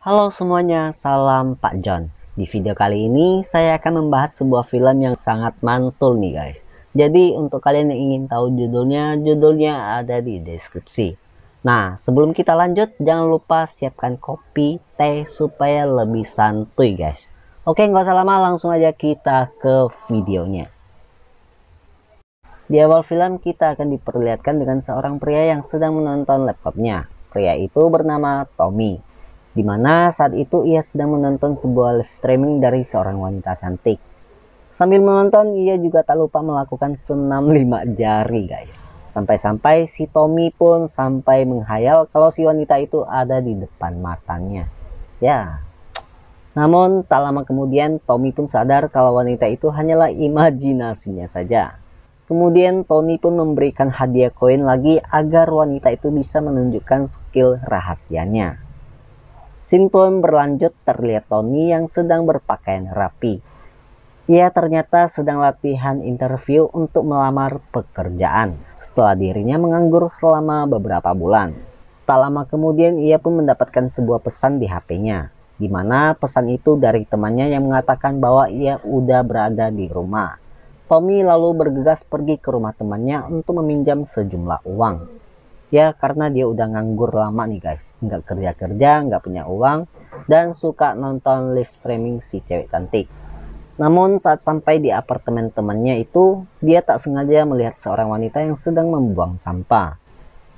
Halo semuanya, salam Pak John. Di video kali ini saya akan membahas sebuah film yang sangat mantul nih guys. Jadi untuk kalian yang ingin tahu judulnya ada di deskripsi. Nah, sebelum kita lanjut, jangan lupa siapkan kopi, teh supaya lebih santuy guys. Oke, nggak usah lama, langsung aja kita ke videonya. Di awal film kita akan diperlihatkan dengan seorang pria yang sedang menonton laptopnya. Pria itu bernama Tommy, di mana saat itu ia sedang menonton sebuah live streaming dari seorang wanita cantik. Sambil menonton, ia juga tak lupa melakukan senam 5 jari guys. Sampai-sampai si Tommy pun sampai menghayal kalau si wanita itu ada di depan matanya. Ya, namun tak lama kemudian Tommy pun sadar kalau wanita itu hanyalah imajinasinya saja. Kemudian Tony pun memberikan hadiah koin lagi agar wanita itu bisa menunjukkan skill rahasianya. Scene pun berlanjut, terlihat Tony yang sedang berpakaian rapi. Ia ternyata sedang latihan interview untuk melamar pekerjaan setelah dirinya menganggur selama beberapa bulan. Tak lama kemudian ia pun mendapatkan sebuah pesan di HP-nya, di mana pesan itu dari temannya yang mengatakan bahwa ia udah berada di rumah. Tommy lalu bergegas pergi ke rumah temannya untuk meminjam sejumlah uang. Ya, karena dia udah nganggur lama nih guys, nggak kerja-kerja, nggak punya uang, dan suka nonton live streaming si cewek cantik. Namun saat sampai di apartemen temannya itu, dia tak sengaja melihat seorang wanita yang sedang membuang sampah.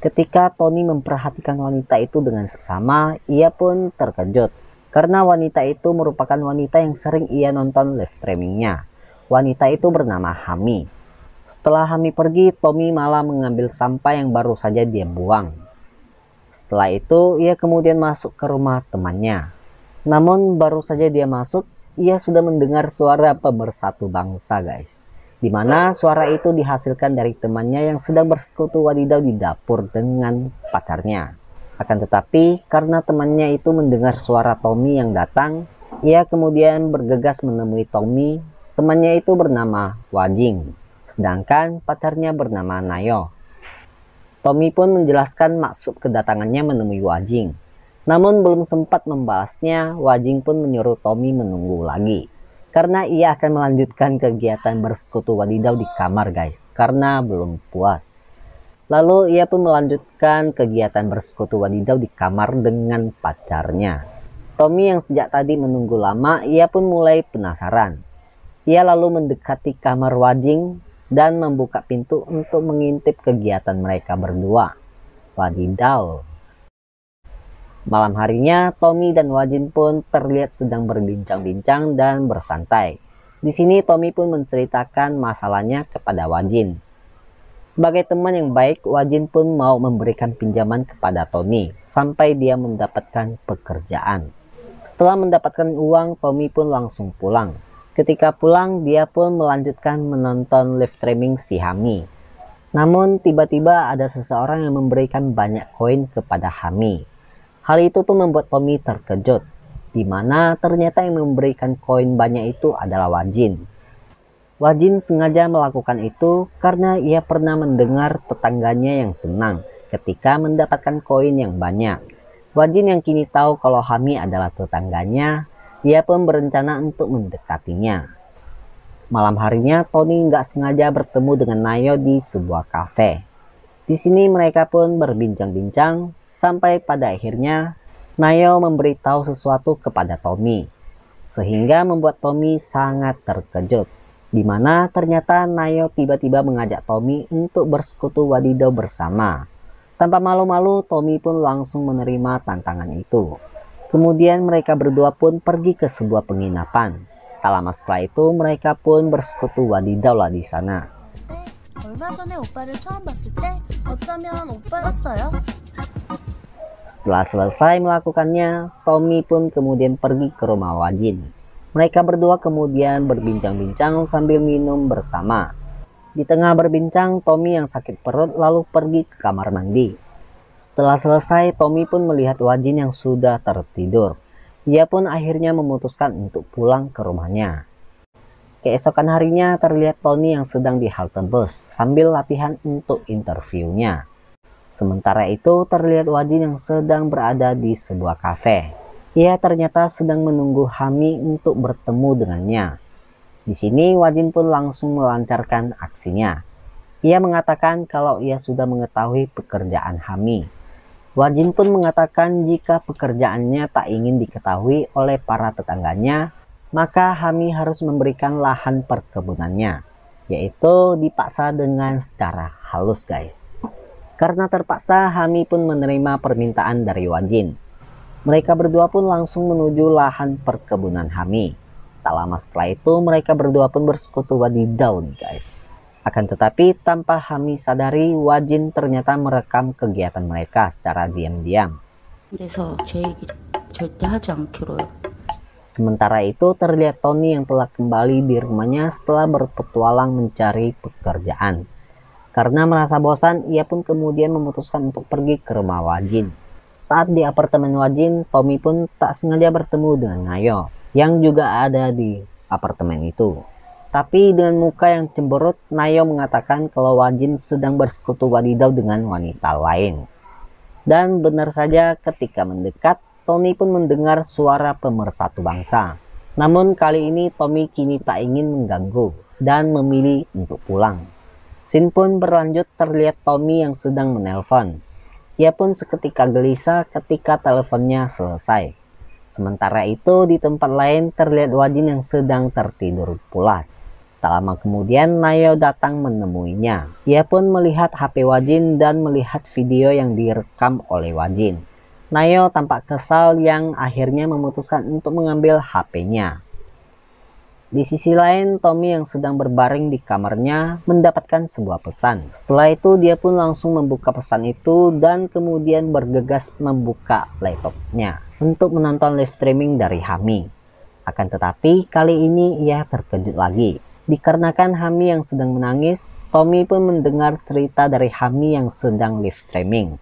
Ketika Tony memperhatikan wanita itu dengan seksama, ia pun terkejut. Karena wanita itu merupakan wanita yang sering ia nonton live streamingnya. Wanita itu bernama Hami. Setelah Hami pergi, Tommy malah mengambil sampah yang baru saja dia buang. Setelah itu, ia kemudian masuk ke rumah temannya. Namun baru saja dia masuk, ia sudah mendengar suara pemersatu bangsa guys. Dimana suara itu dihasilkan dari temannya yang sedang bersekutu wadidaw di dapur dengan pacarnya. Akan tetapi, karena temannya itu mendengar suara Tommy yang datang, ia kemudian bergegas menemui Tommy. Temannya itu bernama Wajing, sedangkan pacarnya bernama Nayo. Tommy pun menjelaskan maksud kedatangannya menemui Wajing. Namun belum sempat membalasnya, Wajing pun menyuruh Tommy menunggu lagi. Karena ia akan melanjutkan kegiatan bersekutu wadidaw di kamar guys, karena belum puas. Lalu ia pun melanjutkan kegiatan bersekutu wadidaw di kamar dengan pacarnya. Tommy yang sejak tadi menunggu lama, ia pun mulai penasaran. Ia lalu mendekati kamar Wajing dan membuka pintu untuk mengintip kegiatan mereka berdua. Wadidaw. Malam harinya, Tommy dan Wajing pun terlihat sedang berbincang-bincang dan bersantai. Di sini Tommy pun menceritakan masalahnya kepada Wajing. Sebagai teman yang baik, Wajing pun mau memberikan pinjaman kepada Tony sampai dia mendapatkan pekerjaan. Setelah mendapatkan uang, Tommy pun langsung pulang. Ketika pulang, dia pun melanjutkan menonton live streaming si Hami. Namun tiba-tiba ada seseorang yang memberikan banyak koin kepada Hami. Hal itu pun membuat Tommy terkejut, di mana ternyata yang memberikan koin banyak itu adalah Wajin. Wajin sengaja melakukan itu karena ia pernah mendengar tetangganya yang senang ketika mendapatkan koin yang banyak. Wajin yang kini tahu kalau Hami adalah tetangganya, ia pun berencana untuk mendekatinya. Malam harinya, Tony nggak sengaja bertemu dengan Nayo di sebuah kafe. Di sini mereka pun berbincang-bincang, sampai pada akhirnya Nayo memberitahu sesuatu kepada Tommy. Sehingga membuat Tommy sangat terkejut. Di mana ternyata Nayo tiba-tiba mengajak Tommy untuk bersekutu wadidaw bersama. Tanpa malu-malu, Tommy pun langsung menerima tantangan itu. Kemudian mereka berdua pun pergi ke sebuah penginapan. Tak lama setelah itu mereka pun bersekutu wadidaw lah di sana. Setelah selesai melakukannya, Tommy pun kemudian pergi ke rumah Wajin. Mereka berdua kemudian berbincang-bincang sambil minum bersama. Di tengah berbincang, Tommy yang sakit perut lalu pergi ke kamar mandi. Setelah selesai, Tommy pun melihat Wajin yang sudah tertidur. Ia pun akhirnya memutuskan untuk pulang ke rumahnya. Keesokan harinya terlihat Tony yang sedang di halte bus sambil latihan untuk interviewnya. Sementara itu terlihat Wajin yang sedang berada di sebuah kafe. Ia ternyata sedang menunggu Hami untuk bertemu dengannya. Di sini Wajin pun langsung melancarkan aksinya. Ia mengatakan kalau ia sudah mengetahui pekerjaan Hami. Wajin pun mengatakan jika pekerjaannya tak ingin diketahui oleh para tetangganya, maka Hami harus memberikan lahan perkebunannya, yaitu dipaksa dengan secara halus guys. Karena terpaksa, Hami pun menerima permintaan dari Wajin. Mereka berdua pun langsung menuju lahan perkebunan Hami. Tak lama setelah itu mereka berdua pun bersekutu wadidaw guys. Akan tetapi tanpa Hami sadari, Wajin ternyata merekam kegiatan mereka secara diam-diam. Sementara itu terlihat Tony yang telah kembali di rumahnya setelah berpetualang mencari pekerjaan. Karena merasa bosan, ia pun kemudian memutuskan untuk pergi ke rumah Wajin. Saat di apartemen Wajin, Tommy pun tak sengaja bertemu dengan Nayo yang juga ada di apartemen itu. Tapi dengan muka yang cemberut, Nayo mengatakan kalau Wajin sedang bersekutu wadidaw dengan wanita lain. Dan benar saja ketika mendekat, Tony pun mendengar suara pemersatu bangsa. Namun kali ini Tommy kini tak ingin mengganggu dan memilih untuk pulang. Scene pun berlanjut, terlihat Tommy yang sedang menelpon. Ia pun seketika gelisah ketika teleponnya selesai. Sementara itu di tempat lain terlihat Wajin yang sedang tertidur pulas. Tak lama kemudian Nayo datang menemuinya. Ia pun melihat HP Wajin dan melihat video yang direkam oleh Wajin. Nayo tampak kesal yang akhirnya memutuskan untuk mengambil HP-nya. Di sisi lain, Tommy yang sedang berbaring di kamarnya mendapatkan sebuah pesan. Setelah itu dia pun langsung membuka pesan itu dan kemudian bergegas membuka laptopnya untuk menonton live streaming dari Hami. Akan tetapi kali ini ia terkejut lagi. Dikarenakan Hami yang sedang menangis, Tommy pun mendengar cerita dari Hami yang sedang live streaming.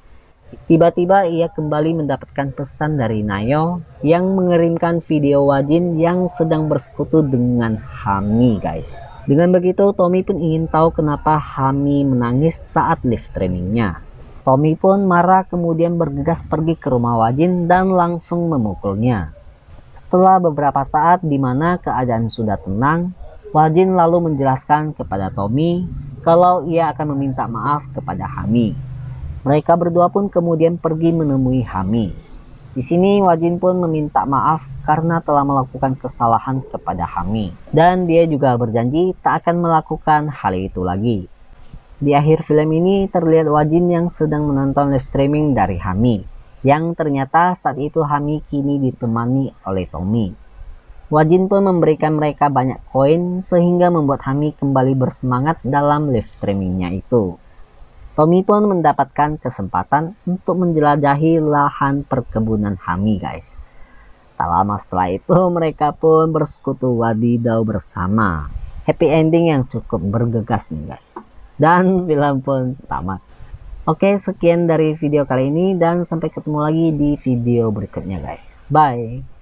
Tiba-tiba ia kembali mendapatkan pesan dari Nayo yang mengirimkan video Wajin yang sedang bersekutu dengan Hami guys. Dengan begitu Tommy pun ingin tahu kenapa Hami menangis saat live streamingnya. Tommy pun marah kemudian bergegas pergi ke rumah Wajin dan langsung memukulnya. Setelah beberapa saat di mana keadaan sudah tenang, Wajin lalu menjelaskan kepada Tommy kalau ia akan meminta maaf kepada Hami. Mereka berdua pun kemudian pergi menemui Hami. Di sini Wajin pun meminta maaf karena telah melakukan kesalahan kepada Hami. Dan dia juga berjanji tak akan melakukan hal itu lagi. Di akhir film ini terlihat Wajin yang sedang menonton live streaming dari Hami. Yang ternyata saat itu Hami kini ditemani oleh Tommy. Wajin pun memberikan mereka banyak koin sehingga membuat Hami kembali bersemangat dalam live streamingnya itu. Tommy pun mendapatkan kesempatan untuk menjelajahi lahan perkebunan Hami guys. Tak lama setelah itu mereka pun bersekutu wadidaw bersama. Happy ending yang cukup bergegas nih guys. Dan film pun tamat. Oke, sekian dari video kali ini dan sampai ketemu lagi di video berikutnya guys. Bye.